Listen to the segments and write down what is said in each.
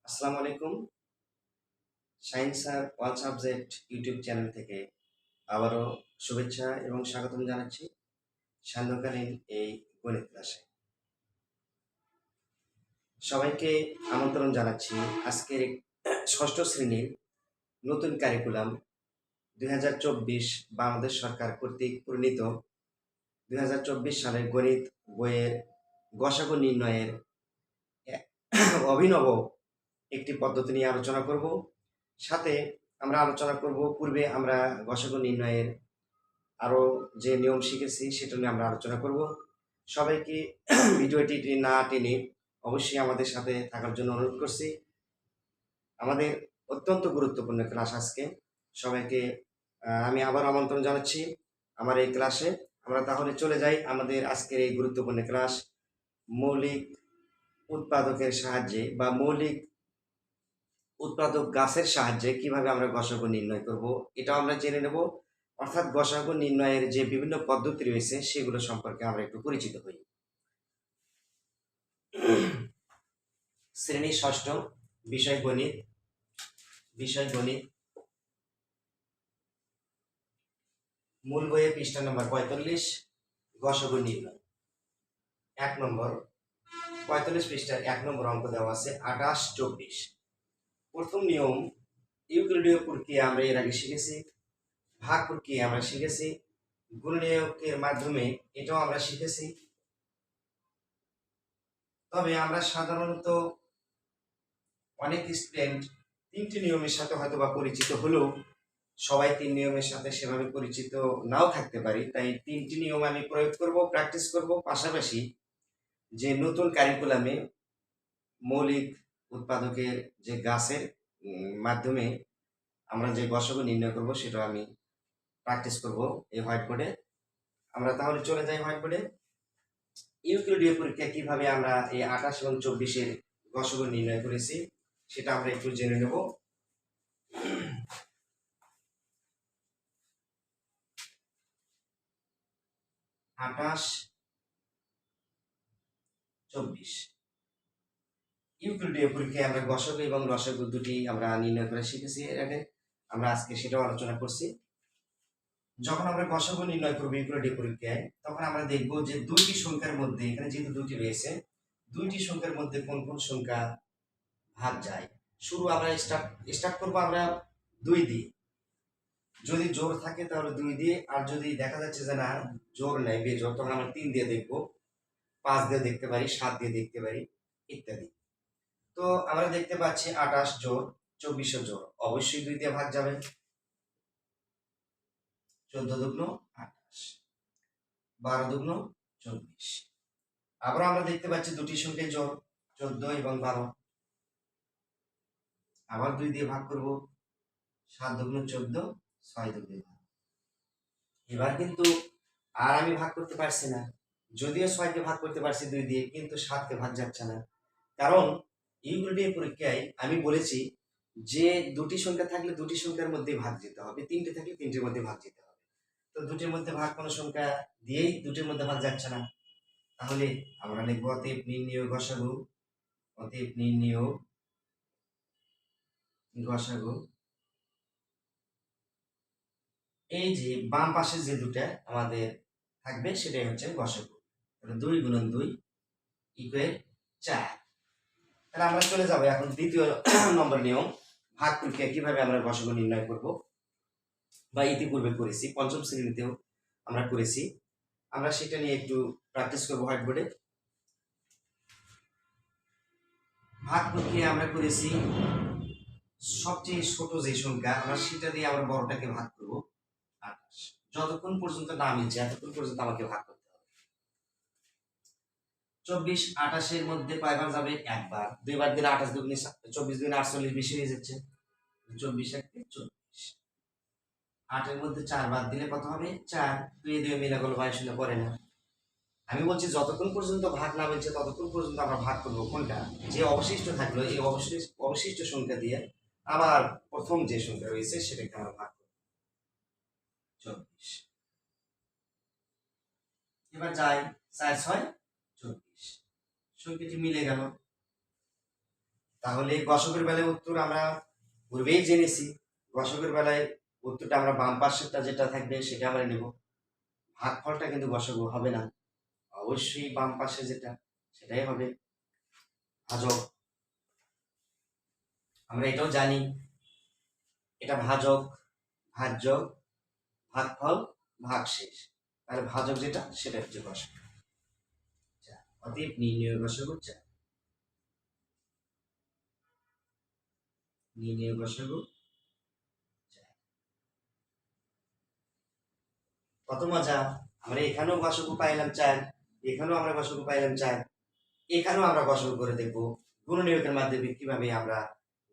আসসালামু আলাইকুম। সায়েন্স আর all subject YouTube channel থেকে আবারও শুভেচ্ছা এবং স্বাগতম জানাচ্ছি সান্ধ্যকালীন এই গণিত ক্লাসে। সবাইকে আমন্ত্রণ জানাচ্ছি আজকের ষষ্ঠ শ্রেণীর নতুন কারিকুলাম 2024 বাংলাদেশ সরকার কর্তৃক প্রণীত 2024 সালের গণিত বইয়ের গসাগু নির্ণয়ের অভিনব একটি পদ্ধতি নিয়ে আলোচনা করব। সাথে আমরা আলোচনা করব পূর্বে আমরা গসাগু নির্ণয়ের আরও যে নিয়ম শিখেছি সেটা নিয়ে আমরা আলোচনা করব। সবাইকে ভিডিওটি না টেনে অবশ্যই আমাদের সাথে থাকার জন্য অনুরোধ করছি। আমাদের অত্যন্ত গুরুত্বপূর্ণ ক্লাস আজকে। সবাইকে আমি আবার আমন্ত্রণ জানাচ্ছি আমার এই ক্লাসে। আমরা তাহলে চলে যাই আমাদের আজকের এই গুরুত্বপূর্ণ ক্লাস, মৌলিক উৎপাদকের সাহায্যে বা মৌলিক উৎপাদক গাছের সাহায্যে কিভাবে আমরা গসাগু নির্ণয় করব এটাও আমরা জেনে নেব। অর্থাৎ গসাগু নির্ণয়ের যে বিভিন্ন পদ্ধতি রয়েছে সেগুলো সম্পর্কে আমরা একটু পরিচিত হই। শ্রেণী ষষ্ঠ, বিষয় গণিত। মূল বইয়ে পৃষ্ঠা নম্বর 45, গসাগু নির্ণয়। 1 নম্বর 45 পৃষ্ঠার 1 নম্বর অঙ্ক দেওয়া আছে 28, 24। প্রথম নিয়ম ইউক্লিডীয় প্রক্রিয়া আমরা এর আগে শিখেছি, ভাগ প্রক্রিয়া আমরা শিখেছি, গুণনীয়কের মাধ্যমে এটাও আমরা শিখেছি। তবে আমরা সাধারণত অনেক স্টুডেন্ট 3টি নিয়মের সাথে হয়তো বা পরিচিত হলেও সবাই 3 নিয়মের সাথে সেভাবে পরিচিত নাও থাকতে পারি। তাই 3টি নিয়ম আমি প্রয়োগ করব, প্র্যাকটিস করব। পাশাপাশি যে নতুন কারিকুলামে মৌলিক উৎপাদকের যে গাছের মাধ্যমে আমরা যে গসাগু নির্ণয় করব সেটা আমি প্র্যাকটিস করব এই হোয়াইট বোর্ডে। আমরা তাহলে চলে যাই হোয়াইট বোর্ডে। ইউক্লিডীয় পরীক্ষা কিভাবে আমরা এই 28 এবং 24-এর গসাগু নির্ণয় করেছি সেটা আমরা একটু জেনে নেব। 28, 24 ইউক্লিডীয় পরীক্ষায় আমরা গসাগু এবং লসাগু দুটি আমরা নির্ণয় করে শিখেছি এর আগে। আমরা আজকে সেটাও আলোচনা করছি। যখন আমরা গসাগু নির্ণয় করবো ইউক্লিডীয় পরীক্ষায় তখন আমরা দেখব যে দুইটি সংখ্যার মধ্যে, এখানে যেহেতু দুটি রয়েছে, দুইটি সংখ্যার মধ্যে কোন কোন সংখ্যা ভাগ যায়। শুরু আমরা স্টার্ট করবো আমরা 2 দিয়ে। যদি জোর থাকে তাহলে 2 দিয়ে, আর যদি দেখা যাচ্ছে যে না জোর নেই বেজোর তখন আমরা 3 দিয়ে দেখবো, 5 দিয়ে দেখতে পারি, 7 দিয়ে দেখতে পারি ইত্যাদি। তো আমরা দেখতে পাচ্ছি 28 জোর 24 জোর, অবশ্যই 2 দিয়ে ভাগ যাবে। 14 দুগুণ 28, 12 দুগুণ 24। আবার আমরা দেখতে পাচ্ছি দুটি সংখ্যা জোর 14 এবং 12, আবার 2 দিয়ে ভাগ করব। 7 দুগুণ 14, 6 দুগুণ 12। এবার কিন্তু আর আমি ভাগ করতে পারছি না, যদিও 6 কে ভাগ করতে পারছি 2 দিয়ে, কিন্তু 7 কে ভাগ যাচ্ছে না। কারণ ইউক্লিডীয় পরীক্ষায় আমি বলেছি যে দুটি সংখ্যা থাকলে দুটি সংখ্যার মধ্যে ভাগ যেতে হবে, 3টে থাকলে 3টির মধ্যে ভাগ যেতে হবে। তো দুটির মধ্যে ভাগ কোনো সংখ্যা দিয়েই দুটির মধ্যে ভাগ যাচ্ছে না, তাহলে আমরা লিখব অতএব নির্ণেয় গসাগু। অতএব নির্ণেয় গসাগু। এই যে বাম পাশে যে দুটা আমাদের থাকবে সেটাই হচ্ছে গসাগু। 2 গুণন 2 ইকুয়াল 4। তাহলে আমরা চলে যাবো এখন দ্বিতীয় নম্বর নিয়ম, ভাগ প্রক্রিয়া কিভাবে আমরা গসাগু নির্ণয় করব, বা ইতিপূর্বে করেছি, পঞ্চম শ্রেণীতেও আমরা করেছি। আমরা সেটা নিয়ে একটু প্র্যাকটিস করবো হোয়াইট বোর্ডে। ভাগ প্রক্রিয়া আমরা করেছি সবচেয়ে ছোট যে সংখ্যা আমরা সেটা দিয়ে আমরা বড়টাকে ভাগ করব 28। যতক্ষণ পর্যন্ত না মিলছে এতক্ষণ পর্যন্ত আমাকে ভাগ করতে হবে। 24 28-এর মধ্যে কয়বার যাবে? একবার। দুইবার দিলে 28 দুগুণে 24 দুগুণে 48, বেশি হয়ে যাচ্ছে। 24 একে 24। 8 এর মধ্যে 4 বাদ দিলে কত হবে? 4। 2 এ 2 মিলে গেল, 22 পড়ে না। আমি বলছি যতক্ষণ পর্যন্ত ভাগ না মিলছে ততক্ষণ পর্যন্ত আমরা ভাগ করবো কোনটা, যে অবশিষ্ট থাকলো এই অবশিষ্ট সংখ্যা দিয়ে আবার প্রথম যে সংখ্যা রয়েছে সেটাকে আমরা ভাগ করব 24। এবার যাই 4 6 24, সংখ্যাটি মিলে গেল। তাহলে গসকের বেলায় উত্তর আমরা পূর্বেই জেনেছি। গসকের বেলায় উত্তরটা আমরা বাম পাশেরটা যেটা থাকবে সেটা আমরা নেব। ভাগফলটা কিন্তু গসক হবে না, অবশ্যই বাম পাশে যেটা সেটাই হবে ভাজক। আমরা এটাও জানি এটা ভাজক, ভাজ্য, ভাগফল, ভাগশেষ। তাহলে ভাজক যেটা সেটা হচ্ছে গসক। অতএব নির্ণয় গসক 4। নির্ণয় গসক 4। কত মজা! আমরা এখানেও গসক পাইলাম 4, এখানেও আমরা গসক পাইলাম 4, এখানেও আমরা গসক করে দেখবো গুণনীয়কের মাধ্যমে কিভাবে আমরা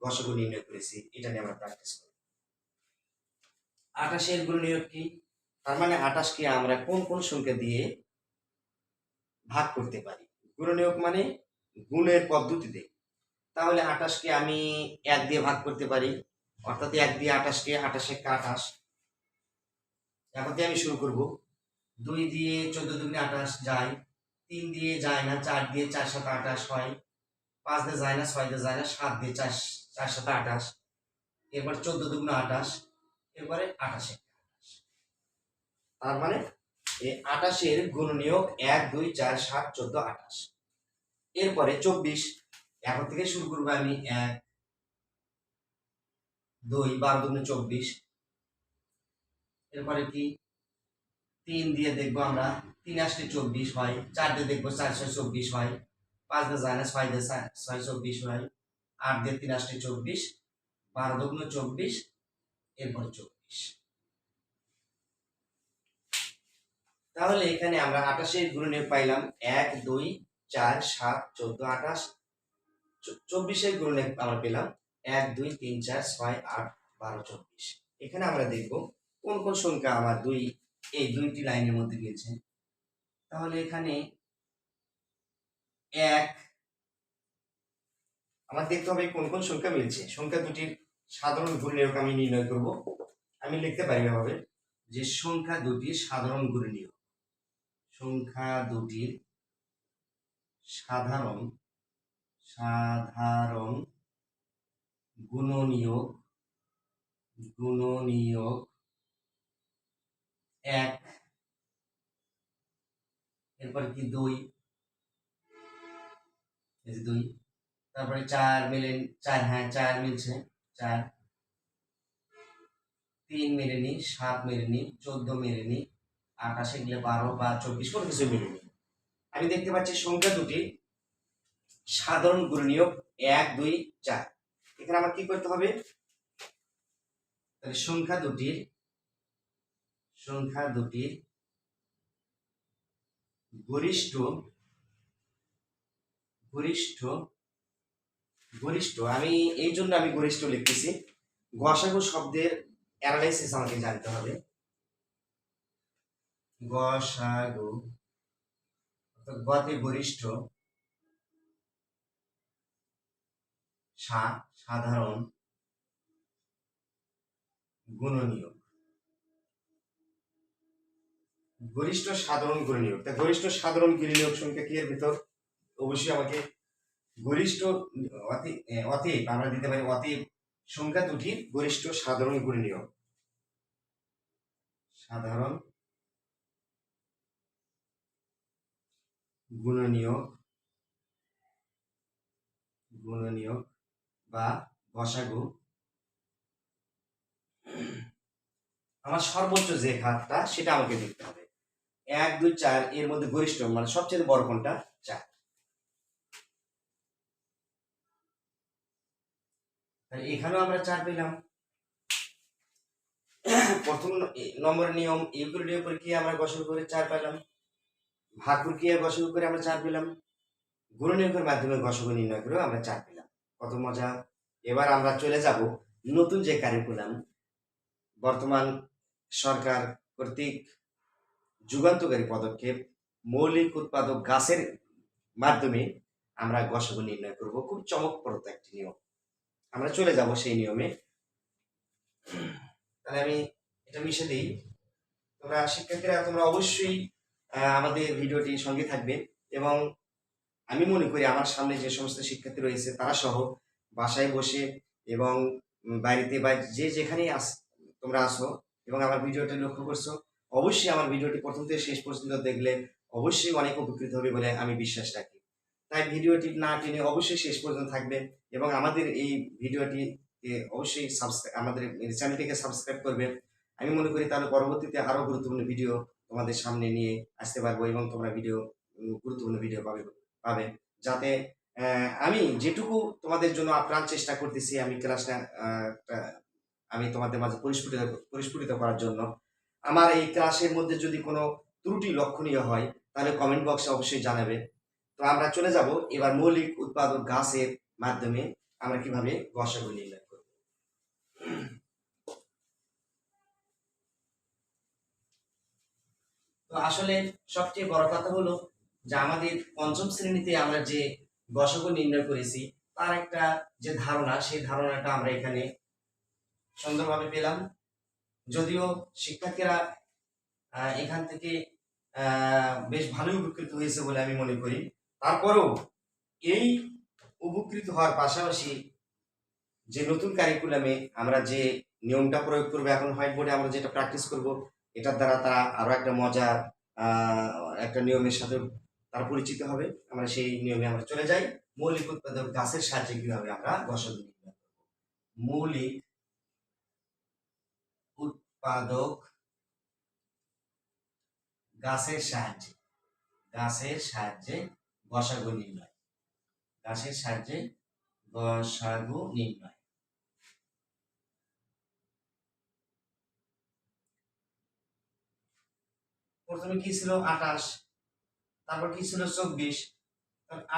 গসক নির্ণয় করেছি। এটা নিয়ে আমরা প্র্যাকটিস করব। 28 এর গুণনীয়ক কি? তার মানে 28 কে আমরা কোন কোন সংখ্যা দিয়ে ভাগ করতে পারি। গুণনীয়ক মানে গুণের পদ্ধতিতে। তাহলে 28 কে আমি 1 দিয়ে ভাগ করতে পারি, অর্থাৎ 1 দিয়ে 28 কে, 28 একে 28। এখন দিয়ে আমি শুরু করব। 2 দিয়ে 14 দুগুণে 28 যায়, 3 দিয়ে যায় না, 4 দিয়ে 4 7 28 হয়, 5 দিয়ে যায় না, 6 দিয়ে যায় না, 7 দিয়ে 4 4 7 28, এরপর 14 দুগুণে 28, এরপরে 28 একে 28। তার মানে এই 28 এর গুণনীয়ক 1 2 4 7 14 28। এরপরে 24, এখন থেকে শুরু করবো আমি। 1 2 12 দুগুণে 24, এরপরে কি 3 দিয়ে দেখবো আমরা, 3 8 24 হয়, 4 দিয়ে দেখবো 4 6 24 হয়, 5 দিয়ে যায় না, 6 দিয়ে 6 24 হয়, 8 দিয়ে 3 8 24, 12 দুগুণে 24, এরপরে 24। তাহলে এখানে আমরা 28 এর গুণনীয়ক পাইলাম 1 2 4 7 14 28। 24 এর গুণনীয়ক আমরা পেলাম 1 2 3 4 6 8 12 24। এখানে আমরা দেখব কোন কোন সংখ্যা আমার এই দুইটি লাইনের মধ্যে গিয়েছে। তাহলে এখানে 1 আমার দেখতে হবে কোন কোন সংখ্যা মিলছে। সংখ্যা দুটির সাধারণ গুণনীয়ক আমি নির্ণয় করব। আমি লিখতে পারি এভাবে যে সংখ্যা দুটির সাধারণ গুণনীয়ক, সংখ্যা দুটির সাধারণ গুণনীয়ক 1, এরপর কি 2, এই যে 2, তারপরে 4 মিলেন 4, হ্যাঁ 4 মিলছে 4, 3 মেলেনি, 7 মেলেনি, 14 মেলেনি, 28 এগুলো 12 বা 24 কোনো কিছু মেলেনি। আমি দেখতে পাচ্ছি সংখ্যা দুটি সাধারণ গুণনীয়ক 1 2 4। এখানে আমার কি করতে হবে? তাহলে সংখ্যা দুটির গরিষ্ঠ আমি এই জন্য আমি গরিষ্ঠ লিখতেছি। গসাগু শব্দের অ্যানালাইসিস আমাকে জানতে হবে। গসাগু গতে গরিষ্ঠ, সাধারণ গুণনীয়ক, গরিষ্ঠ সাধারণ গুণনীয়ক। তা গরিষ্ঠ সাধারণ গুণনীয়ক সংখ্যা কি এর ভিতর? অবশ্যই আমাকে গরিষ্ঠ অতএব আমরা দিতে পারি অতএব সংখ্যা দুটির গরিষ্ঠ সাধারণ গুণনীয়ক, সাধারণ গুণনীয়ক বা গসাগু আমার সর্বোচ্চ যে ঘাতটা সেটা আমাকে দেখতে হবে। 1 2 4 এর মধ্যে গরিষ্ঠ মানে সবচেয়ে বড় কোনটা? 4। তাহলে এখানেও আমরা 4 পেলাম। প্রথম নম্বর নিয়ম ইউক্লিডীয় প্রক্রিয়া আমরা গসাগু করে 4 পেলাম, ভাগ প্রক্রিয়া গসাগু করে আমরা 4 পেলাম, গুণনীয়কের মাধ্যমে গসাগু নির্ণয় করে আমরা 4 পেলাম। কত মজা! এবার আমরা চলে যাব নতুন যে কারিকুলাম বর্তমান সরকার কর্তৃক যুগান্তকারী পদক্ষেপ মৌলিক উৎপাদক গাছের মাধ্যমে আমরা গসাগু নির্ণয় করব। খুব চমকপ্রদ একটি নিয়ম, আমরা চলে যাব সেই নিয়মে। তাহলে আমি এটা মিশে দিই। তোমরা শিক্ষার্থীরা তোমরা অবশ্যই আমাদের ভিডিওটি সঙ্গে থাকবে এবং আমি মনে করি আমার সামনে যে সমস্ত শিক্ষার্থী রয়েছে তারা সহ বাসায় বসে এবং বাড়িতে বা যে যেখানেই তোমরা আসো এবং আমার ভিডিওটি লক্ষ্য করছো, অবশ্যই আমার ভিডিওটি প্রথম থেকে শেষ পর্যন্ত দেখলে অবশ্যই অনেক উপকৃত হবে বলে আমি বিশ্বাস রাখি। তাই ভিডিওটি না টেনে অবশ্যই শেষ পর্যন্ত থাকবে এবং আমাদের এই ভিডিওটি অবশ্যই আমাদের চ্যানেলটিকে সাবস্ক্রাইব করবে। আমি মনে করি তাহলে পরবর্তীতে আরো গুরুত্বপূর্ণ ভিডিও তোমাদের সামনে নিয়ে আসতে পারবো এবং তোমরা গুরুত্বপূর্ণ ভিডিও পাবে যাতে আমি যেটুকু তোমাদের জন্য আপ্রাণ চেষ্টা করতেছি আমি ক্লাসটা আমি তোমাদের মাঝে পরিস্ফুটিত করার জন্য। আমার এই ক্লাসের মধ্যে যদি কোনো ত্রুটি লক্ষণীয় হয় তাহলে কমেন্ট বক্সে অবশ্যই জানাবে। তো আমরা চলে যাব এবার মৌলিক উৎপাদক গাছের মাধ্যমে আমরা কিভাবে গসাগু নির্ণয় করব। তো আসলে সবচেয়ে বড় কথা হলো যে আমাদের পঞ্চম শ্রেণীতে আমরা যে গসাগু নির্ণয় করেছি তার একটা যে ধারণা, সেই ধারণাটা আমরা এখানে সুন্দরভাবে পেলাম। যদিও শিক্ষার্থীরা এখান থেকে বেশ ভালোই উপকৃত হয়েছে বলে আমি মনে করি, তারপরেও এই উপকৃত হওয়ার পাশাপাশি যে নতুন কারিকুলামে আমরা যে নিয়মটা প্রয়োগ করবো, এখন হোয়াইট বোর্ডে আমরা যেটা প্র্যাকটিস করব, এটার দ্বারা তারা আরো একটা মজার একটা নিয়মের সাথে তারা পরিচিত হবে। আমরা সেই নিয়মে আমরা চলে যাই। মৌলিক উৎপাদক গাছের সাহায্যে কিভাবে আমরা গসাগু নির্ণয় করব। মৌলিক উৎপাদক গাছের সাহায্যে গসাগু নির্ণয়। গাছের সাহায্যে গসাগু নির্ণয়। প্রথমে কি ছিল 28, তারপর কি ছিল 24।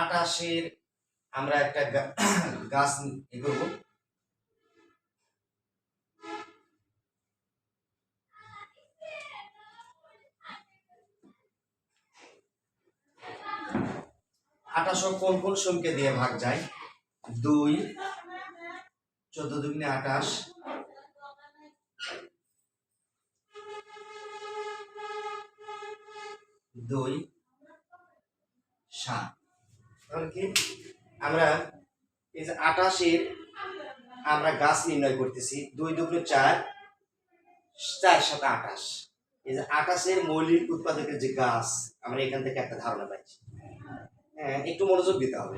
28-এর আমরা একটা গাছ করব। আঠাশো কোন কোন সংখ্যা দিয়ে ভাগ যায়? 2, 14 দুগুণে 28, 2, 7। তাহলে কি আমরা এই যে 28-এর আমরা গাছ নির্ণয় করতেছি। 2 দুগুণে 4, 4 7 28। এই যে 28-এর মৌলিক উৎপাদকের যে গাছ, আমরা এখান থেকে একটা ধারণা পাচ্ছি। হ্যাঁ, একটু মনোযোগ দিতে হবে।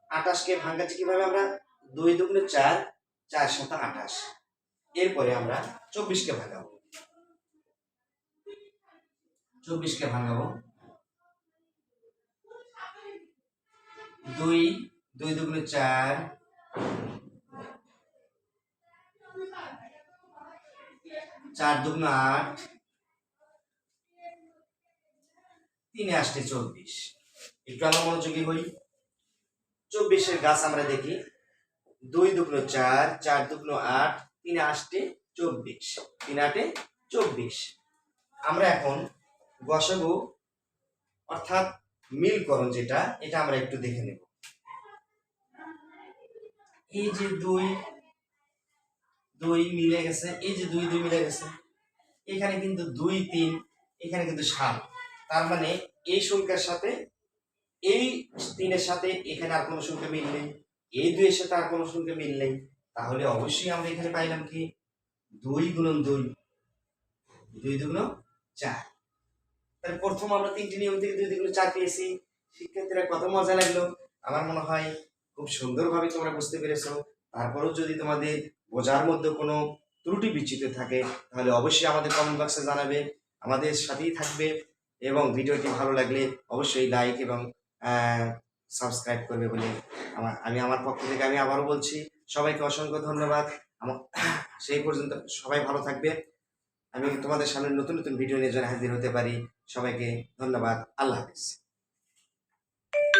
28-কে ভাঙাচ্ছি কিভাবে আমরা? 2 দুগুণে 4, 4 7 28। এরপরে আমরা 24-কে ভাঙাবো। 24-কে ভাঙাবো। 2 দুগুণে 4, 4 দুগুণে 8, 3 8 24। একটু আমরা মনোযোগী হই। 24-এর গাছ আমরা দেখি। 2 দুগুণে 4, 4 দুগুণে 8, 3 8 24, 3 8 24। আমরা এখন গসাগু অর্থাৎ মিলকরণ যেটা, এটা আমরা একটু দেখে নেব। এই যে 2 মিলে গেছে, এই যে 2 মিলে গেছে, এখানে কিন্তু 2 3, এখানে কিন্তু 7। তার মানে এই সংখ্যার সাথে এই 3-এর সাথে এখানে আর কোনো সংখ্যা মিল নেই, এই 2-এর সাথে আর কোনো সংখ্যা মিল নেই। তাহলে অবশ্যই আমরা এখানে পাইলাম কি 2 গুণন 2, 2 দুগুণ 4। তাহলে প্রথম আমরা 3টি নিয়ম থেকে 2 দুগুণ 4 পেয়েছি। শিক্ষার্থীরা কত মজা লাগলো! আমার মনে হয় খুব সুন্দরভাবে তোমরা বুঝতে পেরেছো। তারপরেও যদি তোমাদের বোঝার মধ্যে কোনো ত্রুটি বিচ্যুতি থাকে তাহলে অবশ্যই আমাদের কমেন্ট বক্সে জানাবে, আমাদের সাথেই থাকবে এবং ভিডিওটি ভালো লাগলে অবশ্যই লাইক এবং সাবস্ক্রাইব করবে বলে আমি আমার পক্ষ থেকে আমি আবারও বলছি। সবাইকে অসংখ্য ধন্যবাদ। সেই পর্যন্ত সবাই ভালো থাকবে। আমি তোমাদের সামনে নতুন নতুন ভিডিও নিয়ে যেন হাজির হতে পারি। সবাইকে ধন্যবাদ। আল্লাহ হাফেজ।